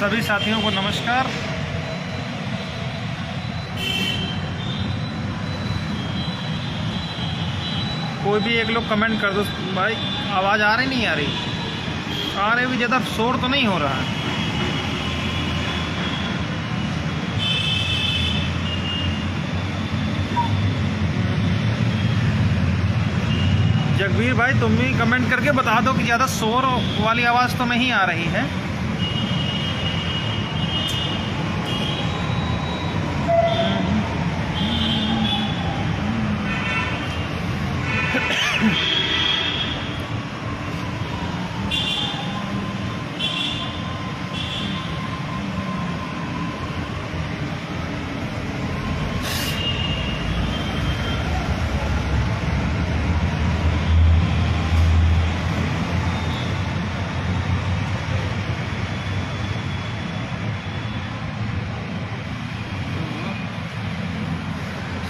सभी साथियों को नमस्कार। कोई भी एक लोग कमेंट कर दो भाई, आवाज़ आ रही नहीं आ रही? आ रही भी, ज़्यादा शोर तो नहीं हो रहा है? जगवीर भाई, तुम भी कमेंट करके बता दो कि ज़्यादा शोर वाली आवाज़ तो नहीं आ रही है।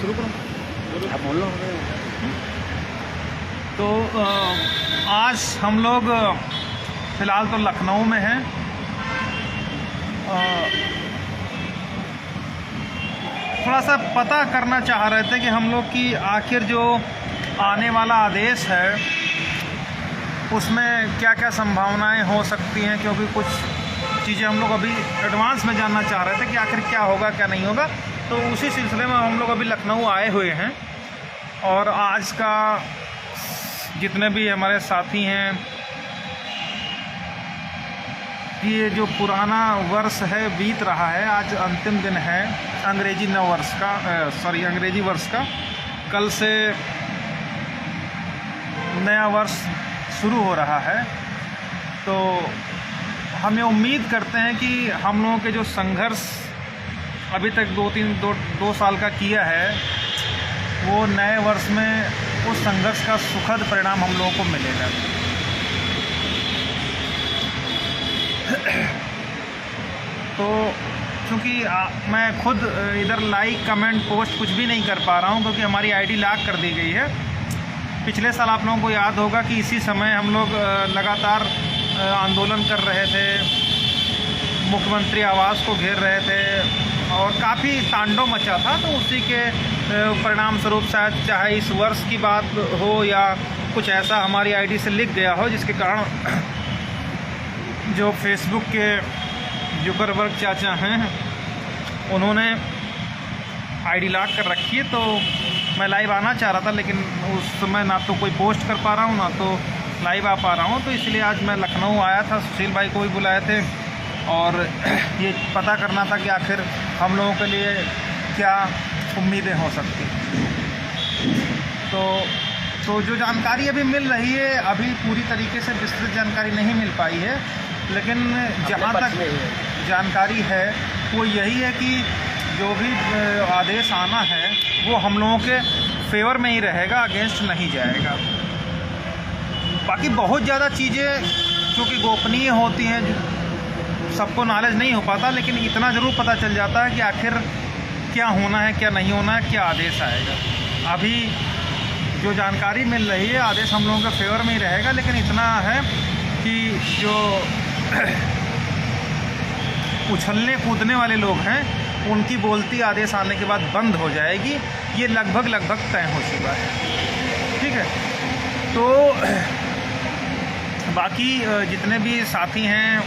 शुरू करो, आप बोल लो। तो आज हम लोग फ़िलहाल तो लखनऊ में हैं। थोड़ा सा पता करना चाह रहे थे कि हम लोग की आखिर जो आने वाला आदेश है उसमें क्या क्या संभावनाएं हो सकती हैं, क्योंकि कुछ चीज़ें हम लोग अभी एडवांस में जानना चाह रहे थे कि आखिर क्या होगा क्या नहीं होगा। तो उसी सिलसिले में हम लोग अभी लखनऊ आए हुए हैं और आज का जितने भी हमारे साथी हैं, ये जो पुराना वर्ष है बीत रहा है, आज अंतिम दिन है अंग्रेजी नव वर्ष का, अंग्रेजी वर्ष का। कल से नया वर्ष शुरू हो रहा है। तो हम ये उम्मीद करते हैं कि हम लोगों के जो संघर्ष अभी तक दो साल का किया है, वो नए वर्ष में उस संघर्ष का सुखद परिणाम हम लोगों को मिलेगा। तो क्योंकि मैं खुद इधर लाइक कमेंट पोस्ट कुछ भी नहीं कर पा रहा हूँ, क्योंकि हमारी आईडी लॉक कर दी गई है। पिछले साल आप लोगों को याद होगा कि इसी समय हम लोग लगातार आंदोलन कर रहे थे, मुख्यमंत्री आवास को घेर रहे थे और काफ़ी तांडव मचा था। तो उसी के परिणाम स्वरूप शायद चाहे इस वर्ष की बात हो या कुछ ऐसा हमारी आईडी से लिख गया हो, जिसके कारण जो फेसबुक के जुकरबर्ग चाचा हैं उन्होंने आईडी लॉक कर रखी है। तो मैं लाइव आना चाह रहा था, लेकिन उस समय ना तो कोई पोस्ट कर पा रहा हूँ ना तो लाइव आ पा रहा हूँ। तो इसलिए आज मैं लखनऊ आया था, सुशील भाई को भी बुलाए थे और ये पता करना था कि आखिर हम लोगों के लिए क्या उम्मीदें हो सकती हैं। तो जो जानकारी अभी मिल रही है, अभी पूरी तरीके से विस्तृत जानकारी नहीं मिल पाई है, लेकिन जहाँ तक जानकारी है वो यही है कि जो भी आदेश आना है वो हम लोगों के फेवर में ही रहेगा, अगेंस्ट नहीं जाएगा। बाकी बहुत ज़्यादा चीज़ें क्योंकि गोपनीय होती हैं, सबको नॉलेज नहीं हो पाता, लेकिन इतना ज़रूर पता चल जाता है कि आखिर क्या होना है क्या नहीं होना है, क्या आदेश आएगा। अभी जो जानकारी मिल रही है, आदेश हम लोगों के फेवर में ही रहेगा, लेकिन इतना है कि जो उछलने कूदने वाले लोग हैं उनकी बोलती आदेश आने के बाद बंद हो जाएगी। ये लगभग तय हो चुका है। ठीक है, तो बाकी जितने भी साथी हैं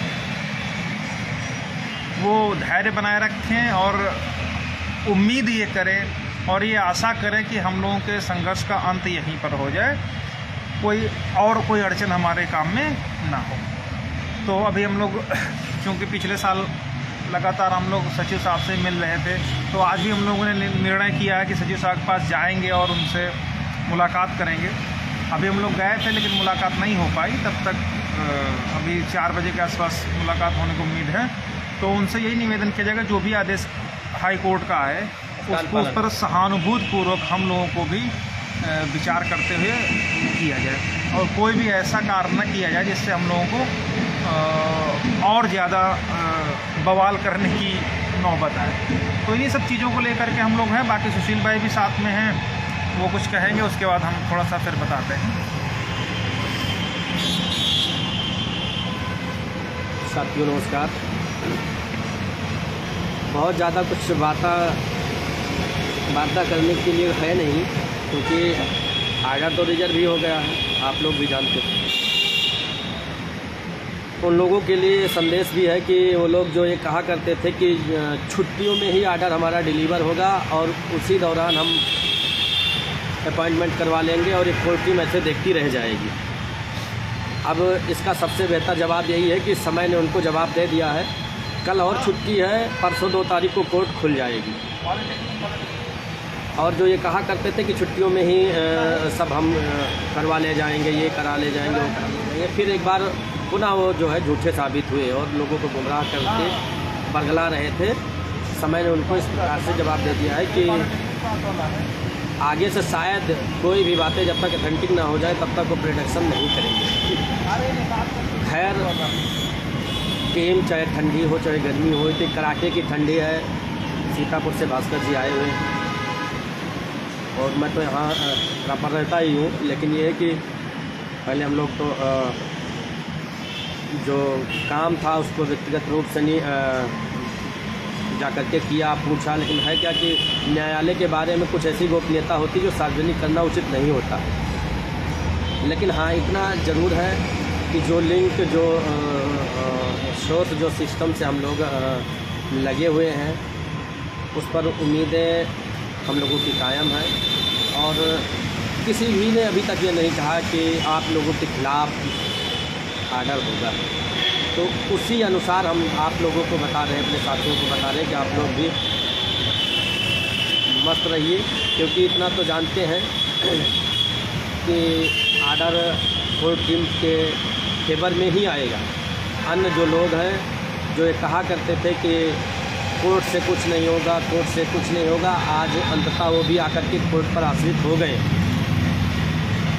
वो धैर्य बनाए रखें और उम्मीद ये करें और ये आशा करें कि हम लोगों के संघर्ष का अंत यहीं पर हो जाए, कोई अड़चन हमारे काम में ना हो। तो अभी हम लोग क्योंकि पिछले साल लगातार हम लोग सचिव साहब से मिल रहे थे, तो आज भी हम लोगों ने निर्णय किया है कि सचिव साहब के पास जाएंगे और उनसे मुलाकात करेंगे। अभी हम लोग गए थे लेकिन मुलाकात नहीं हो पाई। तब तक अभी 4 बजे के आसपास मुलाकात होने को उम्मीद है। तो उनसे यही निवेदन किया जाएगा, जो भी आदेश हाई कोर्ट का है उसको उस पर सहानुभूतिपूर्वक हम लोगों को भी विचार करते हुए किया जाए और कोई भी ऐसा कार्य न किया जाए जिससे हम लोगों को और ज़्यादा बवाल करने की नौबत आए। तो इन्हीं सब चीज़ों को लेकर के हम लोग हैं। बाकी सुशील भाई भी साथ में हैं, वो कुछ कहेंगे, उसके बाद हम थोड़ा सा फिर बताते हैं। साथियों नमस्कार। बहुत ज़्यादा कुछ वार्ता करने के लिए है नहीं, क्योंकि आर्डर तो रिजर्व ही हो गया है, आप लोग भी जानते हैं। उन लोगों के लिए संदेश भी है कि वो लोग जो ये कहा करते थे कि छुट्टियों में ही आर्डर हमारा डिलीवर होगा और उसी दौरान हम अपॉइंटमेंट करवा लेंगे और एक कोर्ट टीम ऐसे देखती रह जाएगी। अब इसका सबसे बेहतर जवाब यही है कि समय ने उनको जवाब दे दिया है। कल और छुट्टी है, परसों 2 तारीख को कोर्ट खुल जाएगी। और जो ये कहा करते थे कि छुट्टियों में ही सब हम करवा ले जाएंगे, ये करा ले जाएंगे, वो करा ले जाएंगे, फिर एक बार पुनः वो जो है झूठे साबित हुए और लोगों को गुमराह करके बरगला रहे थे। समय ने उनको इस प्रकार से जवाब दे दिया है कि आगे से शायद कोई भी बातें जब तक अथेंटिक ना हो जाए तब तक वो प्रोडक्शन नहीं करेंगे। खैर गेम चाहे ठंडी हो चाहे गर्मी हो, इतनी कड़ाके की ठंडी है। सीतापुर से भास्कर जी आए हुए और मैं तो यहाँ प्रॉपर रहता ही हूँ, लेकिन ये है कि पहले हम लोग तो जो काम था उसको व्यक्तिगत रूप से नहीं जा करके किया, पूछा, लेकिन है क्या कि न्यायालय के बारे में कुछ ऐसी गोपनीयता होती जो सार्वजनिक करना उचित नहीं होता। लेकिन हाँ, इतना ज़रूर है कि जो लिंक जो स्रोत जो सिस्टम से हम लोग लगे हुए हैं उस पर उम्मीदें हम लोगों की कायम है और किसी भी ने अभी तक ये नहीं कहा कि आप लोगों के खिलाफ़ आर्डर होगा। तो उसी अनुसार हम आप लोगों को बता रहे हैं, अपने साथियों को बता रहे हैं कि आप लोग भी मस्त रहिए, क्योंकि इतना तो जानते हैं कि आर्डर कोर्ट टीम के फेवर में ही आएगा। अन्य जो लोग हैं जो ये कहा करते थे कि कोर्ट से कुछ नहीं होगा, कोर्ट से कुछ नहीं होगा, आज अंततः वो भी आकर के कोर्ट पर आश्रित हो गए।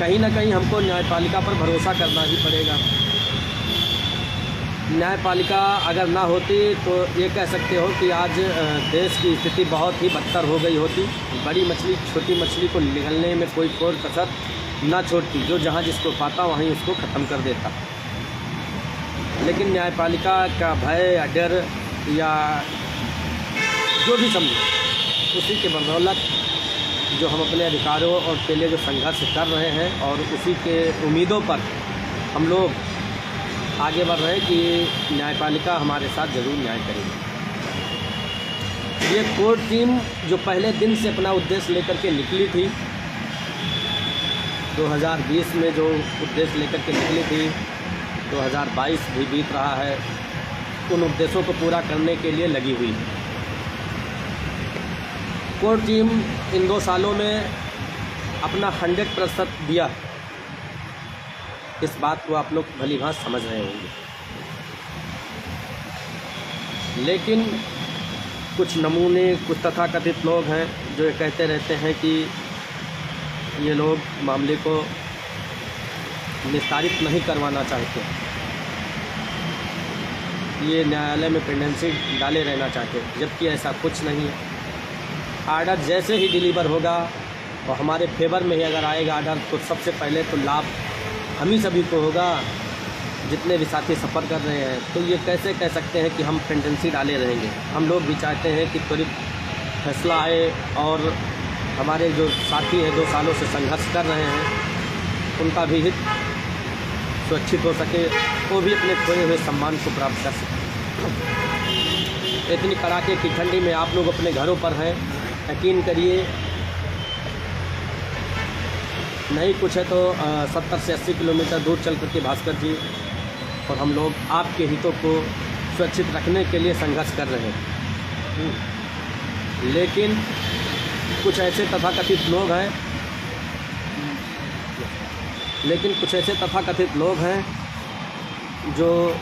कहीं ना कहीं हमको न्यायपालिका पर भरोसा करना ही पड़ेगा। न्यायपालिका अगर ना होती तो ये कह सकते हो कि आज देश की स्थिति बहुत ही बदतर हो गई होती। बड़ी मछली छोटी मछली को निगलने में कोई कसर ना छोड़ती, जो जहाँ जिसको पाता वहीं उसको ख़त्म कर देता। लेकिन न्यायपालिका का भय या डर या जो भी समझो, उसी के बदौलत जो हम अपने अधिकारों और के लिए जो संघर्ष कर रहे हैं और उसी के उम्मीदों पर हम लोग आगे बढ़ रहे हैं कि न्यायपालिका हमारे साथ ज़रूर न्याय करेगी। ये कोर्ट टीम जो पहले दिन से अपना उद्देश्य लेकर के निकली थी, 2020 में जो उद्देश्य लेकर के निकली थी, 2022 भी बीत रहा है, उन उद्देश्यों को पूरा करने के लिए लगी हुई है। कोर्ट टीम इन 2 सालों में अपना 100% दिया। इस बात को आप लोग भली भांति समझ रहे होंगे। लेकिन कुछ नमूने, कुछ तथाकथित लोग हैं जो ये कहते रहते हैं कि ये लोग मामले को निस्तारित नहीं करवाना चाहते, ये न्यायालय में पेंडेंसी डाले रहना चाहते, जबकि ऐसा कुछ नहीं है। आर्डर जैसे ही डिलीवर होगा और हमारे फेवर में ही अगर आएगा आर्डर, तो सबसे पहले तो लाभ हम ही सभी को होगा, जितने भी साथी सफ़र कर रहे हैं। तो ये कैसे कह सकते हैं कि हम पेंडेंसी डाले रहेंगे? हम लोग भी चाहते हैं कि त्वरित फैसला आए और हमारे जो साथी हैं 2 सालों से संघर्ष कर रहे हैं, उनका भी हित सुरक्षित हो सके, वो भी अपने खोए हुए सम्मान को प्राप्त कर सकें। इतनी कड़ाके की ठंडी में आप लोग अपने घरों पर हैं, यकीन करिए, नहीं कुछ है तो 70 से 80 किलोमीटर दूर चल करके भास्कर जी और हम लोग आपके हितों को सुरक्षित रखने के लिए संघर्ष कर रहे हैं। लेकिन कुछ ऐसे तथाकथित लोग हैं जो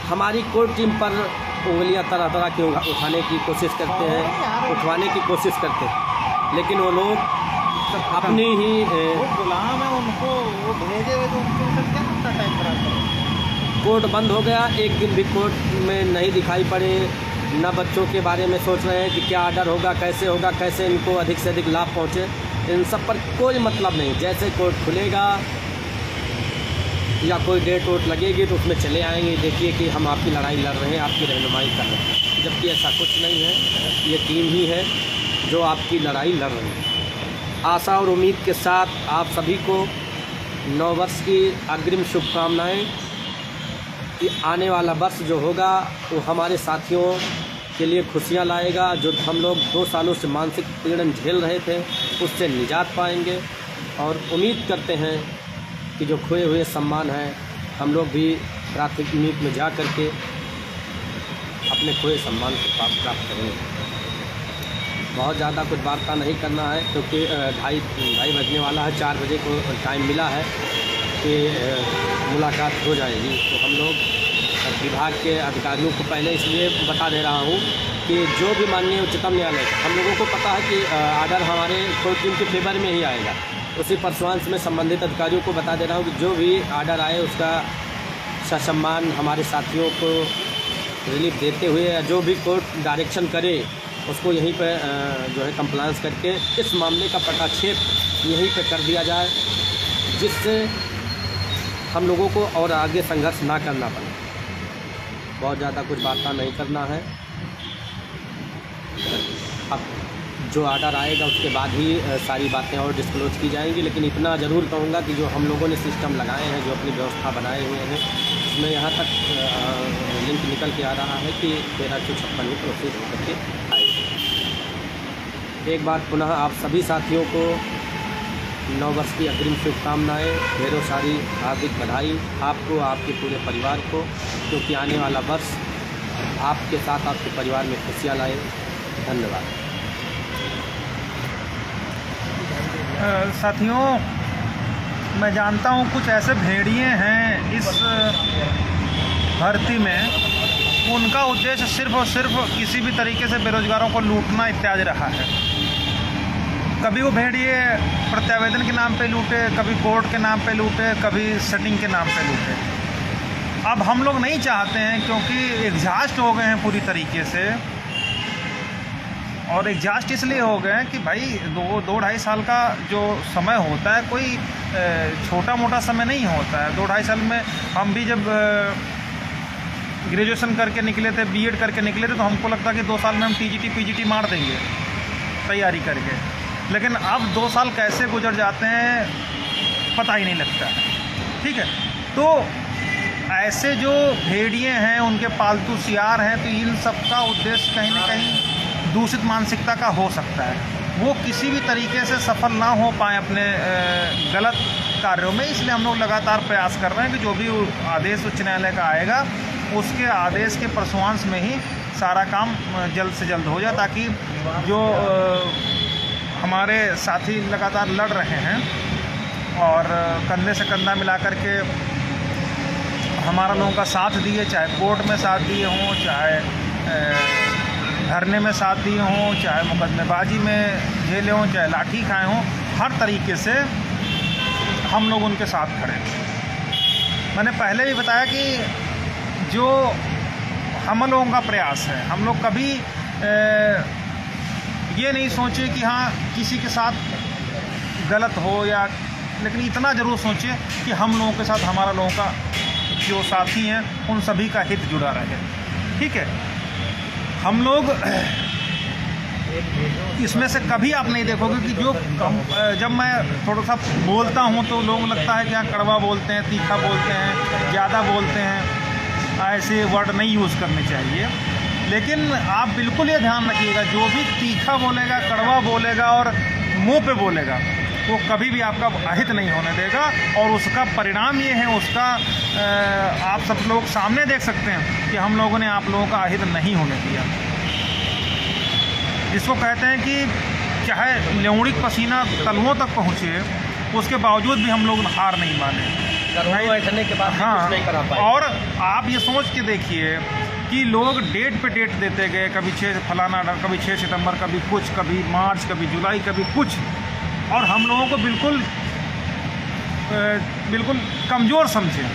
हमारी कोर्ट टीम पर उंगलियां तरह तरह की उठाने की कोशिश करते हैं, लेकिन वो लोग अपनी ही गुलाम है, उनको वो भेजे हुए तो क्या टाइम खराब करें। कोर्ट बंद हो गया, एक दिन भी कोर्ट में नहीं दिखाई पड़े, न बच्चों के बारे में सोच रहे हैं कि क्या आर्डर होगा, कैसे इनको अधिक से अधिक लाभ पहुँचे। इन सब पर कोई मतलब नहीं। जैसे कोर्ट खुलेगा या कोई डेट वोट लगेगी तो उसमें चले आएंगे, देखिए कि हम आपकी लड़ाई लड़ रहे हैं, आपकी रहनुमाई कर रहे हैं, जबकि ऐसा कुछ नहीं है। ये टीम ही है जो आपकी लड़ाई लड़ रही है। आशा और उम्मीद के साथ आप सभी को नव वर्ष की अग्रिम शुभकामनाएं कि आने वाला वर्ष जो होगा वो हमारे साथियों के लिए खुशियां लाएगा। जो हम लोग 2 सालों से मानसिक पीड़न झेल रहे थे उससे निजात पाएंगे, और उम्मीद करते हैं कि जो खोए हुए सम्मान है हम लोग भी प्राथमिक में जा करके अपने खोए सम्मान को प्राप्त करेंगे। बहुत ज़्यादा कुछ वार्ता नहीं करना है क्योंकि ढाई बजने वाला है, 4 बजे को टाइम मिला है कि मुलाकात हो जाएगी। तो हम लोग विभाग के अधिकारियों को पहले इसलिए बता दे रहा हूँ कि जो भी माननीय उच्चतम न्यायालय, हम लोगों को पता है कि आर्डर हमारे कोर्ट टीम के फेवर में ही आएगा, उसी परसुआंस में संबंधित अधिकारियों को बता दे रहा हूँ कि जो भी आर्डर आए उसका ससम्मान हमारे साथियों को रिलीफ देते हुए या जो भी कोर्ट डायरेक्शन करे उसको यहीं पे जो है कंप्लायंस करके इस मामले का पटाक्षेप यहीं पे कर दिया जाए, जिससे हम लोगों को और आगे संघर्ष ना करना पड़े। बहुत ज़्यादा कुछ वार्ता नहीं करना है। अब जो आर्डर आएगा उसके बाद ही सारी बातें और डिस्क्लोज की जाएंगी, लेकिन इतना ज़रूर कहूँगा कि जो हम लोगों ने सिस्टम लगाए हैं, जो अपनी व्यवस्था बनाए हुए हैं, उसमें यहाँ तक लिंक निकल के आ रहा है कि 1356 में प्रोसेस होकर के आएगी। एक बार पुनः आप सभी साथियों को नव वर्ष की अग्रिम शुभकामनाएँ, ढेरों सारी हार्दिक बधाई आपको, आपके पूरे परिवार को, क्योंकि आने वाला वर्ष आपके साथ आपके परिवार में खुशियाँ लाए। धन्यवाद। साथियों, मैं जानता हूँ कुछ ऐसे भेड़िए हैं इस भर्ती में, उनका उद्देश्य सिर्फ और सिर्फ किसी भी तरीके से बेरोजगारों को लूटना इत्यादि रहा है। कभी वो भेड़िए प्रत्यावेदन के नाम पे लूटे, कभी कोर्ट के नाम पे लूटे, कभी सेटिंग के नाम पे लूटे। अब हम लोग नहीं चाहते हैं, क्योंकि एग्जॉस्ट हो गए हैं पूरी तरीके से, और एग्जॉस्ट इसलिए हो गए हैं कि भाई 2-2.5 साल का जो समय होता है कोई छोटा मोटा समय नहीं होता है। 2-2.5 साल में हम भी जब ग्रेजुएशन करके निकले थे, बीएड करके निकले थे, तो हमको लगता कि 2 साल में हम टीजीटी पीजीटी मार देंगे तैयारी करके, लेकिन अब 2 साल कैसे गुजर जाते हैं पता ही नहीं लगता है। ठीक है, तो ऐसे जो भेड़िए हैं, उनके पालतू सियार हैं, तो इन सब का उद्देश्य कहीं ना कहीं दूषित मानसिकता का हो सकता है। वो किसी भी तरीके से सफल ना हो पाए अपने गलत कार्यों में, इसलिए हम लोग लगातार प्रयास कर रहे हैं कि जो भी आदेश उच्च न्यायालय का आएगा उसके आदेश के परसुआंस में ही सारा काम जल्द से जल्द हो जाए, ताकि जो हमारे साथी लगातार लड़ रहे हैं और कंधे से कंधा मिला करके हमारा लोगों का साथ दिए, चाहे कोर्ट में साथ दिए हों, चाहे धरने में साथ दिए हों, चाहे मुकदमेबाजी में झेले हों, चाहे लाठी खाए हों, हर तरीके से हम लोग उनके साथ खड़े हैं। मैंने पहले भी बताया कि जो हम लोगों का प्रयास है, हम लोग कभी ये नहीं सोचे कि हाँ किसी के साथ गलत हो, या लेकिन इतना ज़रूर सोचे कि हम लोगों के साथ हमारा लोगों का जो साथी हैं उन सभी का हित जुड़ा रहे। ठीक है, हम लोग इसमें से कभी आप नहीं देखोगे कि जो जब मैं थोड़ा सा बोलता हूँ तो लोगों को लगता है कि हाँ कड़वा बोलते हैं, तीखा बोलते हैं, ज़्यादा बोलते हैं, ऐसे वर्ड नहीं यूज़ करने चाहिए। लेकिन आप बिल्कुल ये ध्यान रखिएगा, जो भी तीखा बोलेगा, कड़वा बोलेगा और मुंह पे बोलेगा, वो कभी भी आपका अहित नहीं होने देगा, और उसका परिणाम ये है, उसका आप सब लोग सामने देख सकते हैं कि हम लोगों ने आप लोगों का अहित नहीं होने दिया। जिसको कहते हैं कि चाहे लेउड़िक पसीना तलुओं तक पहुँचे, उसके बावजूद भी हम लोग हार नहीं माने बैठने के बाद हाँ, नहीं करा पाए। और आप ये सोच के देखिए कि लोग डेट पे डेट देते गए, कभी 6 फलाना, कभी 6 सितंबर, कभी कुछ, कभी मार्च, कभी जुलाई, कभी कुछ, और हम लोगों को बिल्कुल कमज़ोर समझे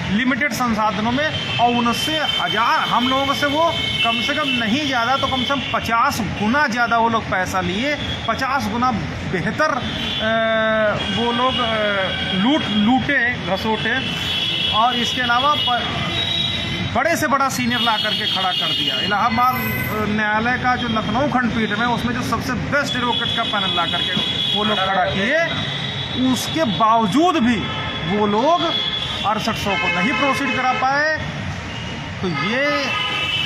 लिमिटेड संसाधनों में, और उनसे हम लोगों से वो कम से कम नहीं ज़्यादा तो कम से कम 50 गुना ज़्यादा वो लोग पैसा लिए, 50 गुना बेहतर वो लोग लूटे घसोटे और इसके अलावा बड़े से बड़ा सीनियर ला करके खड़ा कर दिया। इलाहाबाद न्यायालय का जो लखनऊ खंडपीठ में, उसमें जो सबसे बेस्ट एडवोकेट का पैनल ला करके वो लोग खड़ा किए, उसके बावजूद भी वो लोग 6800 को नहीं प्रोसीड करा पाए। तो ये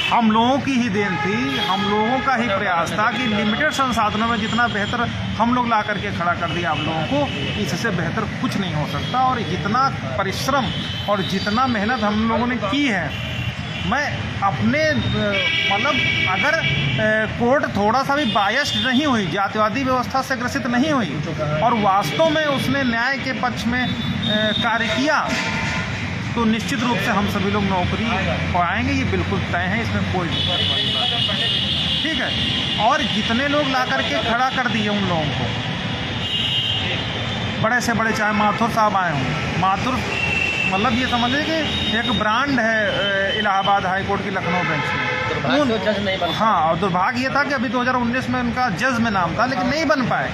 हम लोगों की ही देन थी, हम लोगों का ही प्रयास था कि लिमिटेड संसाधनों में जितना बेहतर हम लोग ला करके खड़ा कर दिया आप लोगों को, इससे बेहतर कुछ नहीं हो सकता। और जितना परिश्रम और जितना मेहनत हम लोगों ने की है, मैं अपने मतलब अगर कोर्ट थोड़ा सा भी बायस्ड नहीं हुई, जातिवादी व्यवस्था से ग्रसित नहीं हुई और वास्तव में उसने न्याय के पक्ष में कार्य किया, तो निश्चित रूप से हम सभी लोग नौकरी पाएंगे, ये बिल्कुल तय है, इसमें कोई ठीक है। और जितने लोग ला करके खड़ा कर दिए उन लोगों को, बड़े से बड़े, चाहे माथुर साहब आए हों, माथुर मतलब ये समझ लीजिए कि एक ब्रांड है इलाहाबाद हाई कोर्ट की लखनऊ बेंच में। जज नहीं बन, हाँ, और दुर्भाग्य ये था कि अभी 2019 में उनका जज में नाम था, लेकिन नहीं बन पाए।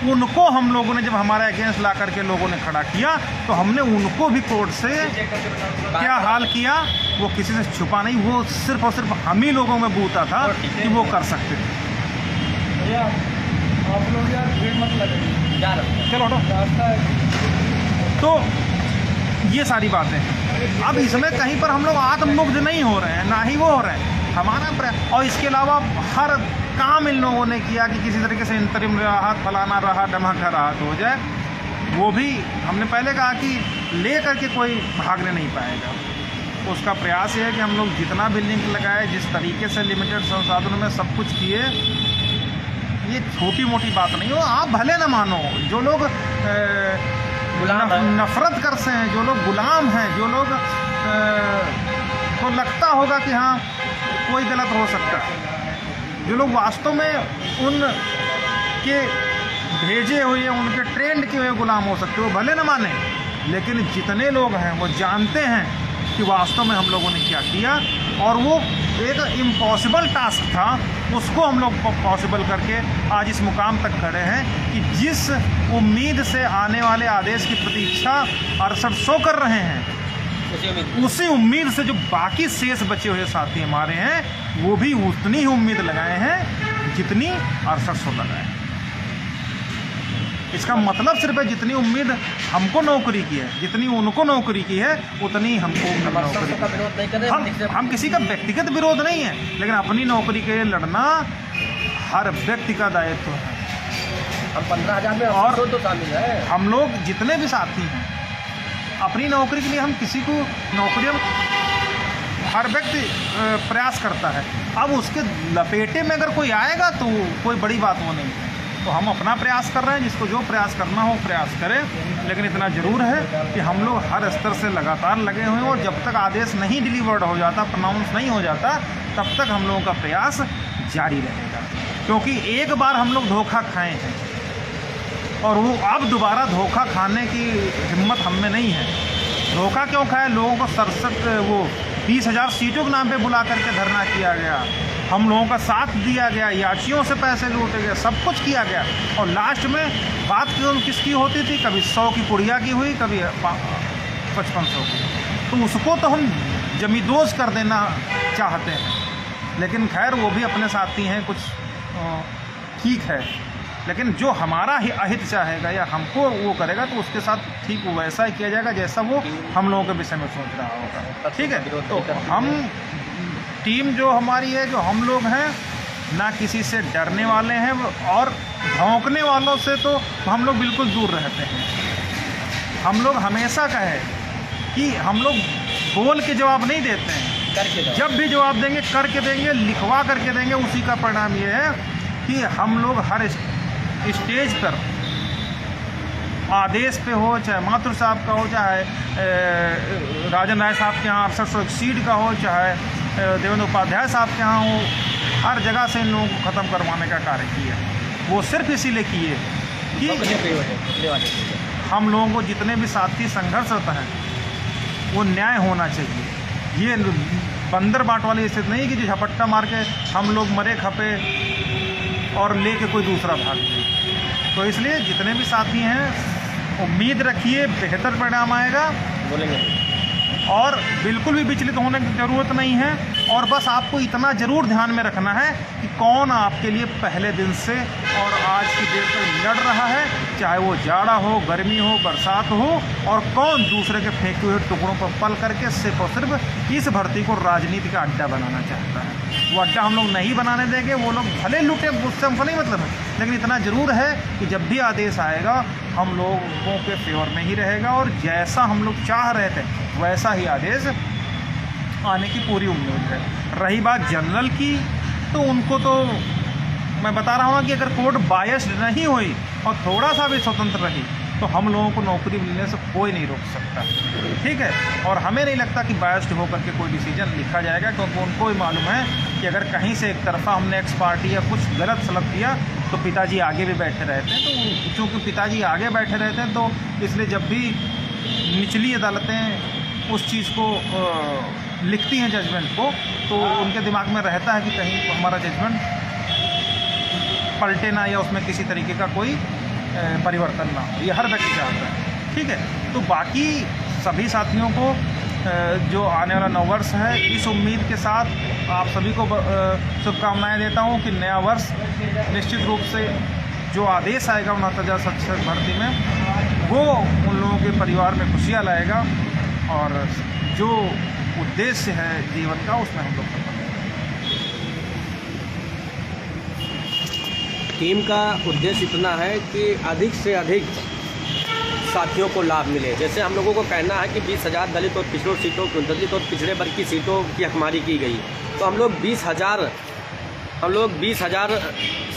उनको हम लोगों ने जब हमारे अगेंस्ट ला करके लोगों ने खड़ा किया, तो हमने उनको भी कोर्ट से क्या हाल किया, वो किसी से छुपा नहीं, वो सिर्फ और सिर्फ हम ही लोगों में बूता था कि वो कर सकते थे। आप लोग यार भीड़ मत लगे, चलो हटो। तो ये सारी बातें हैं। अब इसमें कहीं पर हम लोग आत्ममुग्ध नहीं हो रहे हैं, ना ही वो हो रहे हैं हमारा। और इसके अलावा हर काम इन लोगों ने किया कि किसी तरीके से इंतरिम राहत, फलाना राहत, धमाका राहत हो जाए। वो भी हमने पहले कहा कि ले करके कोई भागने नहीं पाएगा। उसका प्रयास ये है कि हम लोग जितना भी लिंक लगाए, जिस तरीके से लिमिटेड संसाधनों में सब कुछ किए, ये छोटी मोटी बात नहीं हो। आप भले न मानो, जो लोग नफरत करते हैं, जो लोग गुलाम हैं, जो लोग को लगता होगा कि हाँ कोई गलत हो सकता है, जो लोग वास्तव में उन के भेजे हुए, उनके ट्रेंड किए हुए गुलाम हो सकते, वो भले न माने, लेकिन जितने लोग हैं वो जानते हैं कि वास्तव में हम लोगों ने क्या किया। और वो एक इम्पॉसिबल टास्क था, उसको हम लोग पॉसिबल करके आज इस मुकाम तक खड़े हैं कि जिस उम्मीद से आने वाले आदेश की प्रतीक्षा 6800 कर रहे हैं, उसी उम्मीद से जो बाकी शेष बचे हुए साथी हमारे हैं, वो भी उतनी ही उम्मीद लगाए हैं जितनी 6800 लगाए हैं। इसका मतलब सिर्फ है जितनी उम्मीद हमको नौकरी की है, जितनी उनको नौकरी की है, उतनी हमको नौकरी। हम किसी का व्यक्तिगत विरोध नहीं है, लेकिन अपनी नौकरी के लिए लड़ना हर व्यक्ति का दायित्व है। हम 15,000 में और तो शामिल है। हम लोग जितने भी साथी हैं, अपनी नौकरी के लिए हम किसी को नौकरी, हर व्यक्ति प्रयास करता है। अब उसके लपेटे में अगर कोई आएगा तो कोई बड़ी बात वो नहीं है। तो हम अपना प्रयास कर रहे हैं, जिसको जो प्रयास करना हो प्रयास करें, लेकिन इतना ज़रूर है कि हम लोग हर स्तर से लगातार लगे हुए हैं। और जब तक आदेश नहीं डिलीवर्ड हो जाता, प्रोनाउंस नहीं हो जाता, तब तक हम लोगों का प्रयास जारी रहेगा। क्योंकि एक बार हम लोग धोखा खाए हैं और वो अब दोबारा धोखा खाने की हिम्मत हम में नहीं है। धोखा क्यों खाए? लोगों को 20,000 सीटों के नाम पे बुला करके धरना किया गया, हम लोगों का साथ दिया गया, याचियों से पैसे लूटे गए, सब कुछ किया गया। और लास्ट में बात किसकी होती थी? कभी 100 की पुड़िया की हुई, कभी 5500 की। तो उसको तो हम जमींदोज कर देना चाहते हैं, लेकिन खैर वो भी अपने साथी हैं, कुछ ठीक है। लेकिन जो हमारा ही अहित चाहेगा या हमको वो करेगा, तो उसके साथ ठीक वैसा ही किया जाएगा जैसा वो हम लोगों के विषय में सोच रहा होगा। ठीक है, तो हम टीम जो हमारी है, जो हम लोग हैं, ना किसी से डरने वाले हैं और भौंकने वालों से तो हम लोग बिल्कुल दूर रहते हैं। हम लोग हमेशा कहे कि हम लोग बोल के जवाब नहीं देते हैं, करके जब भी जवाब देंगे करके देंगे, लिखवा करके देंगे। उसी का परिणाम ये है कि हम लोग हर स्टेज पर आदेश पे हो, चाहे माथुर साहब का हो, चाहे राजन राय साहब के यहाँ 6800 सीट का हो, चाहे देवेंद्र उपाध्याय साहब के यहाँ हो, हर जगह से इन लोगों को ख़त्म करवाने का कार्य किया। वो सिर्फ इसीलिए किए कि हम लोगों को जितने भी साथी संघर्षरत हैं, वो न्याय होना चाहिए। ये बंदर बाट वाली स्थिति नहीं कि जो झपट्टा मार के हम लोग मरे खपे और लेके कोई दूसरा भाग जाए। तो इसलिए जितने भी साथी हैं, उम्मीद रखिए बेहतर परिणाम आएगा। बोलेंगे और बिल्कुल भी विचलित होने की ज़रूरत नहीं है। और बस आपको इतना ज़रूर ध्यान में रखना है कि कौन आपके लिए पहले दिन से और आज की डेट तक लड़ रहा है, चाहे वो जाड़ा हो, गर्मी हो, बरसात हो, और कौन दूसरे के फेंके हुए टुकड़ों पर पल करके सिर्फ और सिर्फ इस भर्ती को राजनीति का अड्डा बनाना चाहता है। वो अड्डा हम लोग नहीं बनाने देंगे। वो लोग भले लुटे, उससे हमको नहीं मतलब है, लेकिन इतना ज़रूर है कि जब भी आदेश आएगा हम लोगों के फेवर में ही रहेगा, और जैसा हम लोग चाह रहे थे वैसा ही आदेश आने की पूरी उम्मीद है। रही बात जनरल की, तो उनको तो मैं बता रहा हूँ कि अगर कोर्ट बायस्ड नहीं हुई और थोड़ा सा भी स्वतंत्र रही तो हम लोगों को नौकरी मिलने से कोई नहीं रोक सकता, ठीक है। और हमें नहीं लगता कि बायस्ड होकर के कोई डिसीजन लिखा जाएगा, क्योंकि उनको ही मालूम है कि अगर कहीं से एक तरफा हमने एक्स पार्टी या कुछ गलत सलत किया तो पिताजी आगे भी बैठे रहते हैं। तो चूँकि पिताजी आगे बैठे रहते हैं तो इसलिए जब भी निचली अदालतें उस चीज़ को लिखती हैं जजमेंट को, तो उनके दिमाग में रहता है कि कहीं हमारा जजमेंट पलटे ना या उसमें किसी तरीके का कोई परिवर्तन ना हो। ये हर व्यक्ति चाहता है, ठीक है। तो बाकी सभी साथियों को जो आने वाला नववर्ष है, इस उम्मीद के साथ आप सभी को शुभकामनाएं देता हूं कि नया वर्ष निश्चित रूप से जो आदेश आएगा 69,000 शिक्षक भर्ती में, वो उन लोगों के परिवार में खुशियां लाएगा, और जो उद्देश्य है जीवन का उसमें हम लोग सफल होंगे। टीम का उद्देश्य इतना है कि अधिक से अधिक साथियों को लाभ मिले। जैसे हम लोगों को कहना है कि 20,000 दलित और पिछड़े वर्ग की सीटों की हकमारी की गई, तो हम लोग 20,000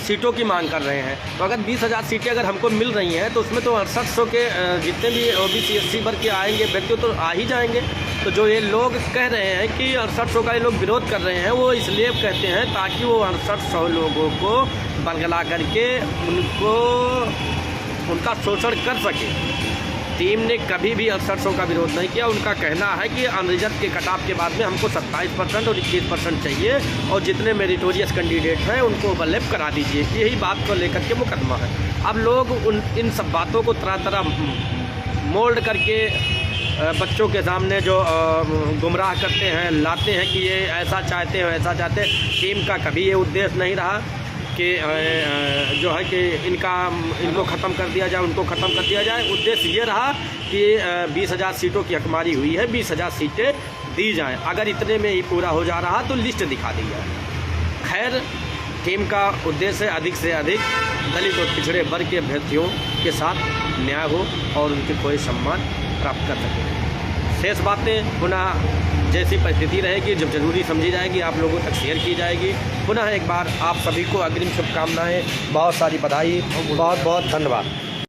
सीटों की मांग कर रहे हैं। तो अगर 20,000 सीटें अगर हमको मिल रही हैं तो उसमें तो 6800 के जितने भी OBC SC वर्ग के आएंगे व्यक्ति तो आ ही जाएंगे। तो जो ये लोग कह रहे हैं कि 6800 का ये लोग विरोध कर रहे हैं, वो इसलिए कहते हैं ताकि वो 6800 लोगों को बरगला करके उनका शोषण कर सके। टीम ने कभी भी 6800 का विरोध नहीं किया। उनका कहना है कि अनरिजर्व के कटाव के बाद में हमको 27% और 21% चाहिए, और जितने मेरिटोरियस कैंडिडेट हैं उनको ओवरलैप करा दीजिए। यही बात को लेकर के मुकदमा है। अब लोग इन सब बातों को तरह मोल्ड करके बच्चों के सामने जो गुमराह करते हैं, लाते हैं कि ये ऐसा चाहते हैं वैसा चाहते हैं। टीम का कभी ये उद्देश्य नहीं रहा कि जो है कि इनको ख़त्म कर दिया जाए, उनको ख़त्म कर दिया जाए। उद्देश्य ये रहा कि 20,000 सीटों की हकमारी हुई है, 20,000 सीटें दी जाएं। अगर इतने में ही पूरा हो जा रहा तो लिस्ट दिखा दी जाए। खैर, टीम का उद्देश्य अधिक से अधिक दलित और पिछड़े वर्ग के अभ्यर्थियों के साथ न्याय हो और उनके कोई सम्मान प्राप्त कर सके। शेष बातें पुनः जैसी परिस्थिति रहेगी, जब जरूरी समझी जाएगी, आप लोगों तक शेयर की जाएगी। पुनः एक बार आप सभी को अग्रिम शुभकामनाएं, बहुत सारी बधाई, बहुत बहुत धन्यवाद।